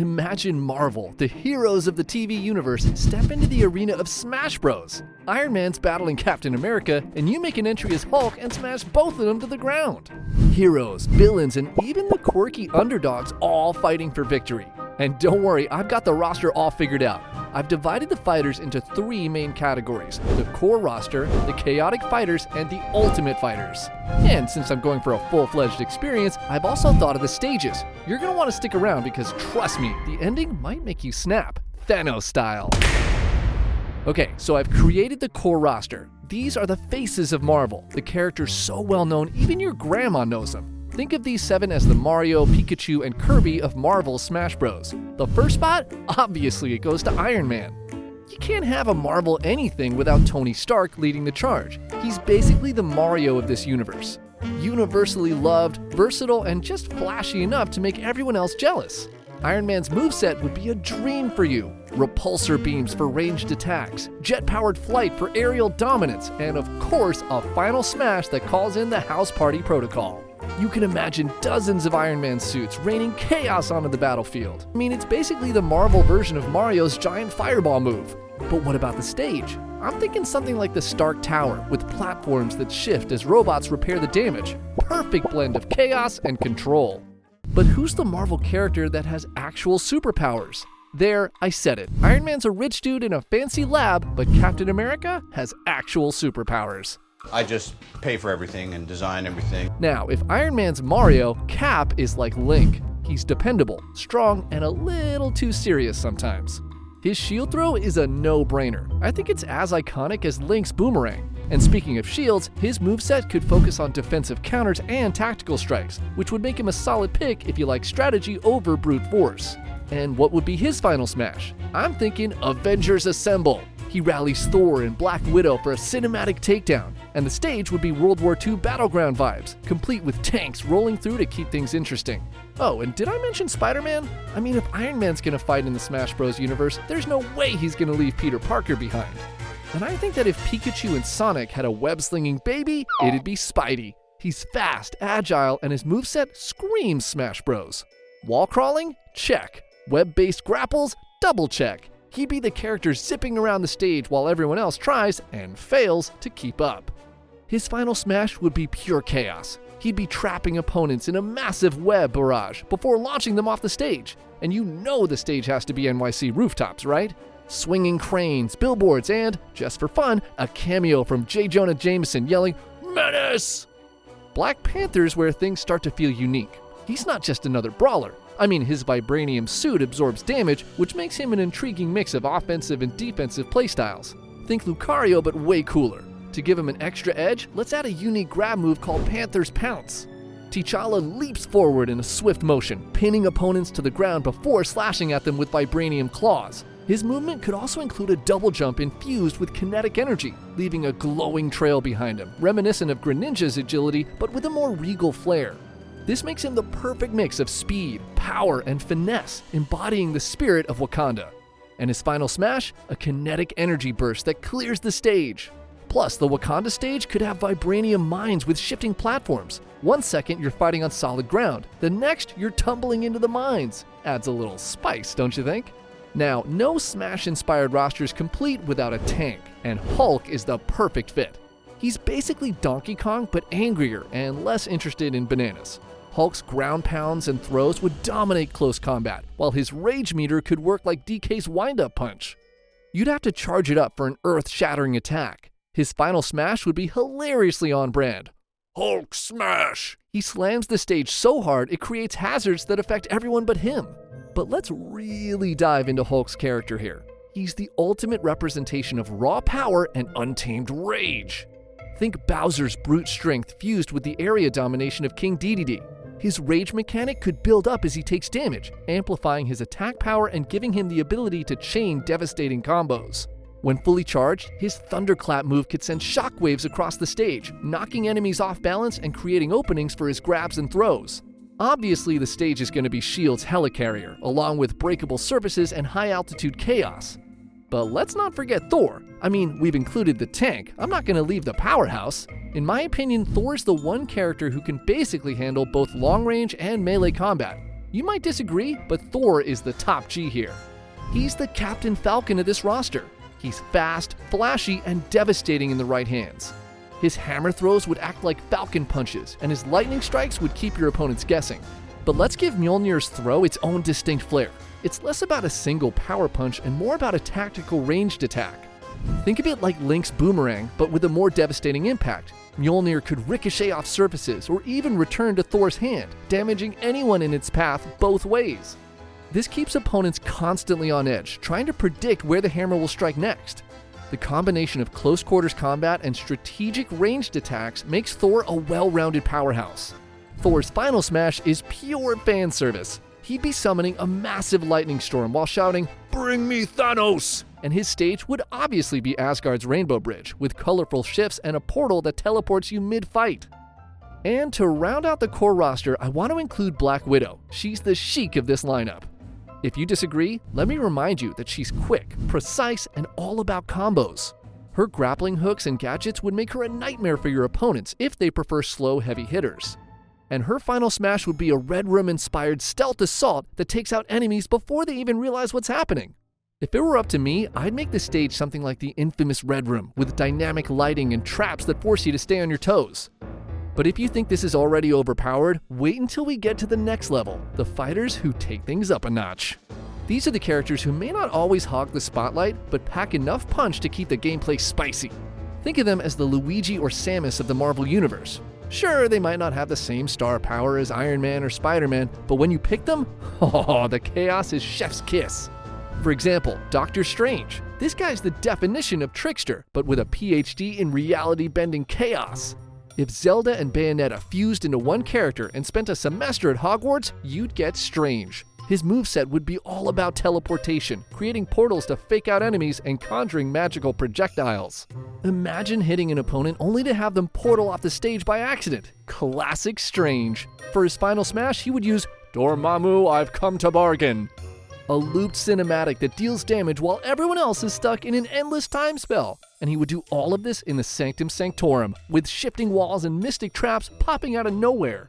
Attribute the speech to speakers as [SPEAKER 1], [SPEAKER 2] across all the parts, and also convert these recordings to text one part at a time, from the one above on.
[SPEAKER 1] Imagine Marvel, the heroes of the TV universe, step into the arena of Smash Bros. Iron Man's battling Captain America, and you make an entry as Hulk and smash both of them to the ground. Heroes, villains, and even the quirky underdogs all fighting for victory. And don't worry, I've got the roster all figured out. I've divided the fighters into 3 main categories: the core roster, the chaotic fighters, and the ultimate fighters. And since I'm going for a full-fledged experience, I've also thought of the stages. You're going to want to stick around because trust me, the ending might make you snap, Thanos style. Okay, so I've created the core roster. These are the faces of Marvel, the characters so well known even your grandma knows them. Think of these 7 as the Mario, Pikachu, and Kirby of Marvel's Smash Bros. The first spot? Obviously it goes to Iron Man. You can't have a Marvel anything without Tony Stark leading the charge. He's basically the Mario of this universe. Universally loved, versatile, and just flashy enough to make everyone else jealous. Iron Man's moveset would be a dream for you. Repulsor beams for ranged attacks, jet-powered flight for aerial dominance, and of course a final smash that calls in the house party protocol. You can imagine dozens of Iron Man suits raining chaos onto the battlefield. I mean, it's basically the Marvel version of Mario's giant fireball move. But what about the stage? I'm thinking something like the Stark Tower, with platforms that shift as robots repair the damage. Perfect blend of chaos and control. But who's the Marvel character that has actual superpowers? There, I said it. Iron Man's a rich dude in a fancy lab, but Captain America has actual superpowers.
[SPEAKER 2] I just pay for everything and design everything.
[SPEAKER 1] Now, if Iron Man's Mario, Cap is like Link. He's dependable, strong, and a little too serious sometimes. His shield throw is a no-brainer. I think it's as iconic as Link's boomerang. And speaking of shields, his moveset could focus on defensive counters and tactical strikes, which would make him a solid pick if you like strategy over brute force. And what would be his final smash? I'm thinking Avengers Assemble. He rallies Thor and Black Widow for a cinematic takedown, and the stage would be World War II battleground vibes, complete with tanks rolling through to keep things interesting. Oh, and did I mention Spider-Man? I mean, if Iron Man's gonna fight in the Smash Bros. Universe, there's no way he's gonna leave Peter Parker behind. And I think that if Pikachu and Sonic had a web-slinging baby, it'd be Spidey. He's fast, agile, and his moveset screams Smash Bros. Wall crawling? Check. Web-based grapples? Double check. He'd be the character zipping around the stage while everyone else tries and fails to keep up. His final smash would be pure chaos. He'd be trapping opponents in a massive web barrage before launching them off the stage. And you know the stage has to be NYC rooftops, right? Swinging cranes, billboards, and, just for fun, a cameo from J. Jonah Jameson yelling, "Menace!" Black Panther's where things start to feel unique. He's not just another brawler. I mean, his vibranium suit absorbs damage, which makes him an intriguing mix of offensive and defensive playstyles. Think Lucario, but way cooler. To give him an extra edge, let's add a unique grab move called Panther's Pounce. T'Challa leaps forward in a swift motion, pinning opponents to the ground before slashing at them with vibranium claws. His movement could also include a double jump infused with kinetic energy, leaving a glowing trail behind him, reminiscent of Greninja's agility, but with a more regal flair. This makes him the perfect mix of speed, power, and finesse, embodying the spirit of Wakanda. And his final smash? A kinetic energy burst that clears the stage. Plus, the Wakanda stage could have vibranium mines with shifting platforms. 1 second you're fighting on solid ground, the next you're tumbling into the mines. Adds a little spice, don't you think? Now, no Smash-inspired roster is complete without a tank, and Hulk is the perfect fit. He's basically Donkey Kong, but angrier and less interested in bananas. Hulk's ground pounds and throws would dominate close combat, while his rage meter could work like DK's wind-up punch. You'd have to charge it up for an earth-shattering attack. His final smash would be hilariously on brand. Hulk smash! He slams the stage so hard it creates hazards that affect everyone but him. But let's really dive into Hulk's character here. He's the ultimate representation of raw power and untamed rage. Think Bowser's brute strength fused with the area domination of King Dedede. His rage mechanic could build up as he takes damage, amplifying his attack power and giving him the ability to chain devastating combos. When fully charged, his Thunderclap move could send shockwaves across the stage, knocking enemies off balance and creating openings for his grabs and throws. Obviously, the stage is going to be S.H.I.E.L.D.'s helicarrier, along with breakable surfaces and high-altitude chaos. But let's not forget Thor. I mean, we've included the tank. I'm not going to leave the powerhouse. In my opinion, Thor's the one character who can basically handle both long-range and melee combat. You might disagree, but Thor is the top G here. He's the Captain Falcon of this roster. He's fast, flashy, and devastating in the right hands. His hammer throws would act like falcon punches, and his lightning strikes would keep your opponents guessing. But let's give Mjolnir's throw its own distinct flair. It's less about a single power punch and more about a tactical ranged attack. Think of it like Link's boomerang, but with a more devastating impact. Mjolnir could ricochet off surfaces or even return to Thor's hand, damaging anyone in its path both ways. This keeps opponents constantly on edge, trying to predict where the hammer will strike next. The combination of close quarters combat and strategic ranged attacks makes Thor a well-rounded powerhouse. Thor's final smash is pure fan service. He'd be summoning a massive lightning storm while shouting, "Bring me Thanos!" And his stage would obviously be Asgard's Rainbow Bridge, with colorful shifts and a portal that teleports you mid-fight. And to round out the core roster, I want to include Black Widow. She's the chic of this lineup. If you disagree, let me remind you that she's quick, precise, and all about combos. Her grappling hooks and gadgets would make her a nightmare for your opponents if they prefer slow, heavy hitters. And her final smash would be a Red Room-inspired stealth assault that takes out enemies before they even realize what's happening. If it were up to me, I'd make the stage something like the infamous Red Room, with dynamic lighting and traps that force you to stay on your toes. But if you think this is already overpowered, wait until we get to the next level, the fighters who take things up a notch. These are the characters who may not always hog the spotlight, but pack enough punch to keep the gameplay spicy. Think of them as the Luigi or Samus of the Marvel Universe. Sure, they might not have the same star power as Iron Man or Spider-Man, but when you pick them, the chaos is chef's kiss. For example, Doctor Strange. This guy's the definition of trickster, but with a PhD in reality-bending chaos. If Zelda and Bayonetta fused into one character and spent a semester at Hogwarts, you'd get Strange. His moveset would be all about teleportation, creating portals to fake out enemies and conjuring magical projectiles. Imagine hitting an opponent only to have them portal off the stage by accident. Classic Strange. For his final smash, he would use Dormammu, I've come to bargain. A looped cinematic that deals damage while everyone else is stuck in an endless time spell. And he would do all of this in the Sanctum Sanctorum, with shifting walls and mystic traps popping out of nowhere.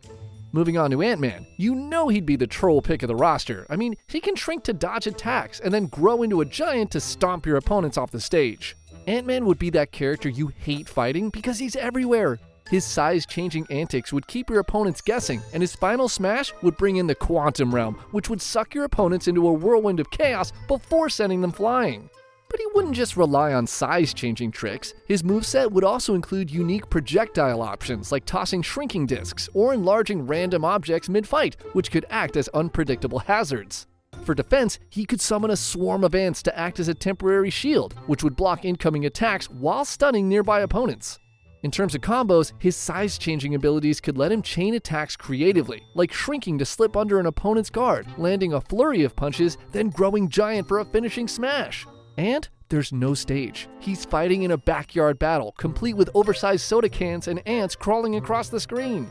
[SPEAKER 1] Moving on to Ant-Man, you know he'd be the troll pick of the roster. I mean, he can shrink to dodge attacks and then grow into a giant to stomp your opponents off the stage. Ant-Man would be that character you hate fighting because he's everywhere. His size-changing antics would keep your opponents guessing, and his final smash would bring in the Quantum Realm, which would suck your opponents into a whirlwind of chaos before sending them flying. But he wouldn't just rely on size-changing tricks. His moveset would also include unique projectile options like tossing shrinking discs or enlarging random objects mid-fight, which could act as unpredictable hazards. For defense, he could summon a swarm of ants to act as a temporary shield, which would block incoming attacks while stunning nearby opponents. In terms of combos, his size-changing abilities could let him chain attacks creatively, like shrinking to slip under an opponent's guard, landing a flurry of punches, then growing giant for a finishing smash. And there's no stage. He's fighting in a backyard battle, complete with oversized soda cans and ants crawling across the screen.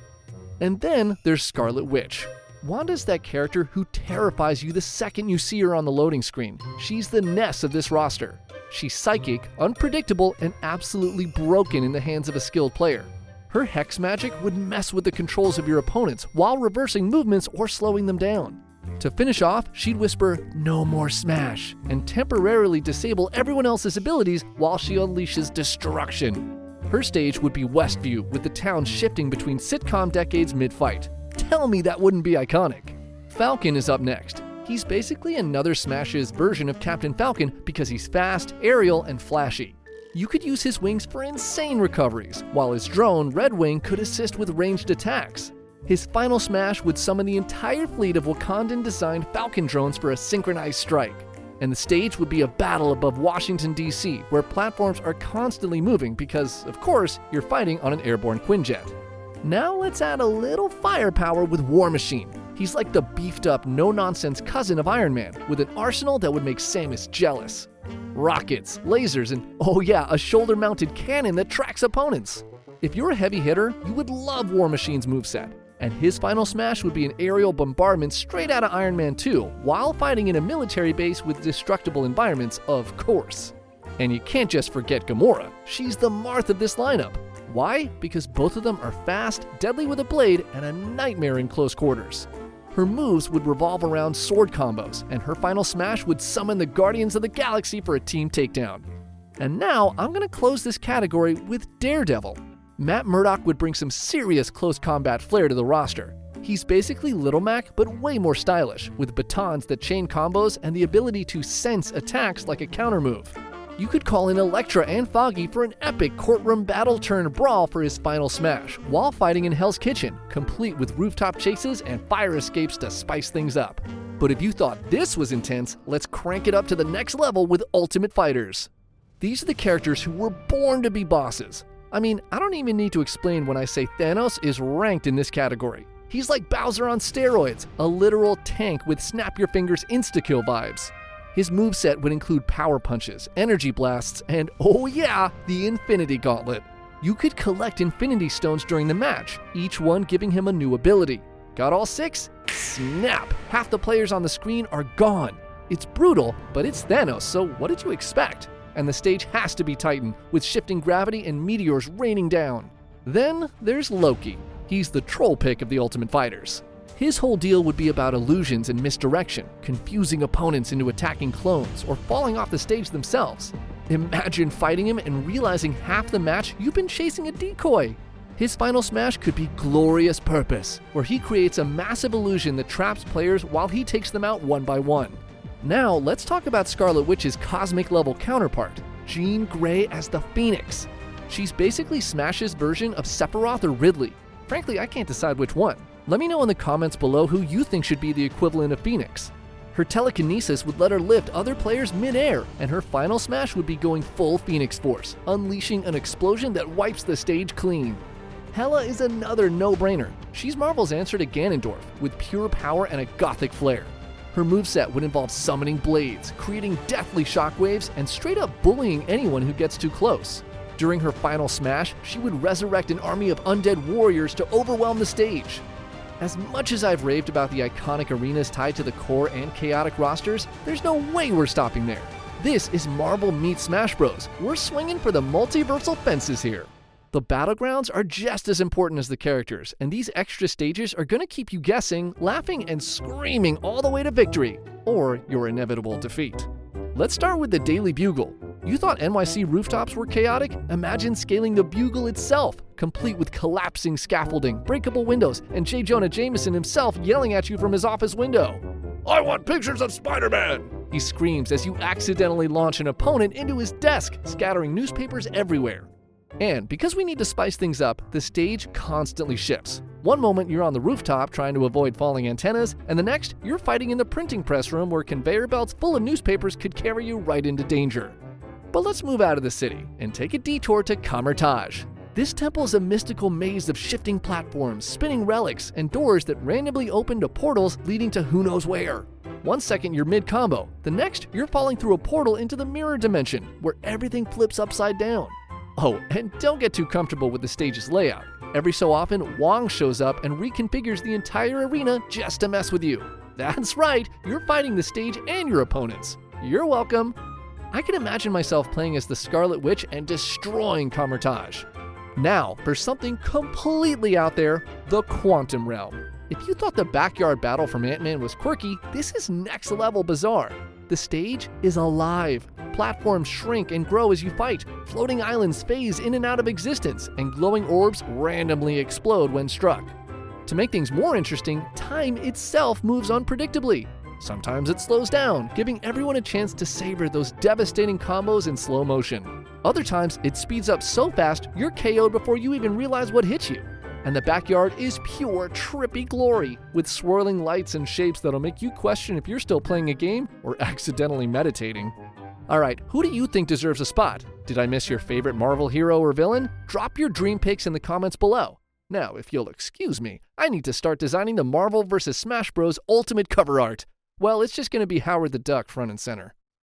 [SPEAKER 1] And then there's Scarlet Witch. Wanda's that character who terrifies you the second you see her on the loading screen. She's the Ness of this roster. She's psychic, unpredictable, and absolutely broken in the hands of a skilled player. Her hex magic would mess with the controls of your opponents while reversing movements or slowing them down. To finish off, she'd whisper, "No more smash," and temporarily disable everyone else's abilities while she unleashes destruction. Her stage would be Westview, with the town shifting between sitcom decades mid-fight. Tell me that wouldn't be iconic. Falcon is up next. He's basically another Smash's version of Captain Falcon because he's fast, aerial, and flashy. You could use his wings for insane recoveries, while his drone, Red Wing, could assist with ranged attacks. His final smash would summon the entire fleet of Wakandan-designed Falcon drones for a synchronized strike. And the stage would be a battle above Washington, D.C., where platforms are constantly moving because, of course, you're fighting on an airborne Quinjet. Now let's add a little firepower with War Machine. He's like the beefed-up, no-nonsense cousin of Iron Man, with an arsenal that would make Samus jealous. Rockets, lasers, and oh yeah, a shoulder-mounted cannon that tracks opponents. If you're a heavy hitter, you would love War Machine's moveset. And his final smash would be an aerial bombardment straight out of Iron Man 2, while fighting in a military base with destructible environments, of course. And you can't just forget Gamora. She's the Marth of this lineup. Why? Because both of them are fast, deadly with a blade, and a nightmare in close quarters. Her moves would revolve around sword combos, and her final smash would summon the Guardians of the Galaxy for a team takedown. And now I'm going to close this category with Daredevil. Matt Murdock would bring some serious close combat flair to the roster. He's basically Little Mac, but way more stylish, with batons that chain combos and the ability to sense attacks like a counter move. You could call in Elektra and Foggy for an epic courtroom battle-turned-brawl for his final smash, while fighting in Hell's Kitchen, complete with rooftop chases and fire escapes to spice things up. But if you thought this was intense, let's crank it up to the next level with Ultimate Fighters. These are the characters who were born to be bosses. I mean, I don't even need to explain when I say Thanos is ranked in this category. He's like Bowser on steroids, a literal tank with snap-your-fingers insta-kill vibes. His moveset would include power punches, energy blasts, and oh yeah, the Infinity Gauntlet. You could collect Infinity Stones during the match, each one giving him a new ability. Got all 6? Snap! Half the players on the screen are gone. It's brutal, but it's Thanos, so what did you expect? And the stage has to be Titan, with shifting gravity and meteors raining down. Then there's Loki. He's the troll pick of the Ultimate Fighters. His whole deal would be about illusions and misdirection, confusing opponents into attacking clones or falling off the stage themselves. Imagine fighting him and realizing half the match you've been chasing a decoy. His final smash could be Glorious Purpose, where he creates a massive illusion that traps players while he takes them out one by one. Now let's talk about Scarlet Witch's cosmic level counterpart, Jean Grey as the Phoenix. She's basically Smash's version of Sephiroth or Ridley. Frankly, I can't decide which one. Let me know in the comments below who you think should be the equivalent of Phoenix. Her telekinesis would let her lift other players mid-air, and her final smash would be going full Phoenix Force, unleashing an explosion that wipes the stage clean. Hela is another no-brainer. She's Marvel's answer to Ganondorf, with pure power and a gothic flair. Her moveset would involve summoning blades, creating deathly shockwaves, and straight-up bullying anyone who gets too close. During her final smash, she would resurrect an army of undead warriors to overwhelm the stage. As much as I've raved about the iconic arenas tied to the core and chaotic rosters, there's no way we're stopping there. This is Marvel meets Smash Bros. We're swinging for the multiversal fences here. The battlegrounds are just as important as the characters, and these extra stages are going to keep you guessing, laughing, and screaming all the way to victory, or your inevitable defeat. Let's start with the Daily Bugle. You thought NYC rooftops were chaotic? Imagine scaling the Bugle itself, complete with collapsing scaffolding, breakable windows, and J. Jonah Jameson himself yelling at you from his office window. "I want pictures of Spider-Man!" he screams as you accidentally launch an opponent into his desk, scattering newspapers everywhere. And because we need to spice things up, the stage constantly shifts. One moment you're on the rooftop trying to avoid falling antennas, and the next you're fighting in the printing press room where conveyor belts full of newspapers could carry you right into danger. But let's move out of the city and take a detour to Kamar-Taj. This temple is a mystical maze of shifting platforms, spinning relics, and doors that randomly open to portals leading to who knows where. One second you're mid-combo, the next you're falling through a portal into the mirror dimension, where everything flips upside down. Oh, and don't get too comfortable with the stage's layout. Every so often, Wong shows up and reconfigures the entire arena just to mess with you. That's right, you're fighting the stage and your opponents. You're welcome. I can imagine myself playing as the Scarlet Witch and destroying Kamar-Taj. Now, for something completely out there, the Quantum Realm. If you thought the backyard battle from AntMan was quirky, this is next level bizarre. The stage is alive. Platforms shrink and grow as you fight. Floating islands phase in and out of existence, and glowing orbs randomly explode when struck. To make things more interesting, time itself moves unpredictably. Sometimes it slows down, giving everyone a chance to savor those devastating combos in slow motion. Other times, it speeds up so fast you're KO'd before you even realize what hit you. And the backyard is pure trippy glory, with swirling lights and shapes that'll make you question if you're still playing a game or accidentally meditating. Alright, who do you think deserves a spot? Did I miss your favorite Marvel hero or villain? Drop your dream picks in the comments below. Now, if you'll excuse me, I need to start designing the Marvel vs. Smash Bros. Ultimate cover art. Well, it's just going to be Howard the Duck front and center.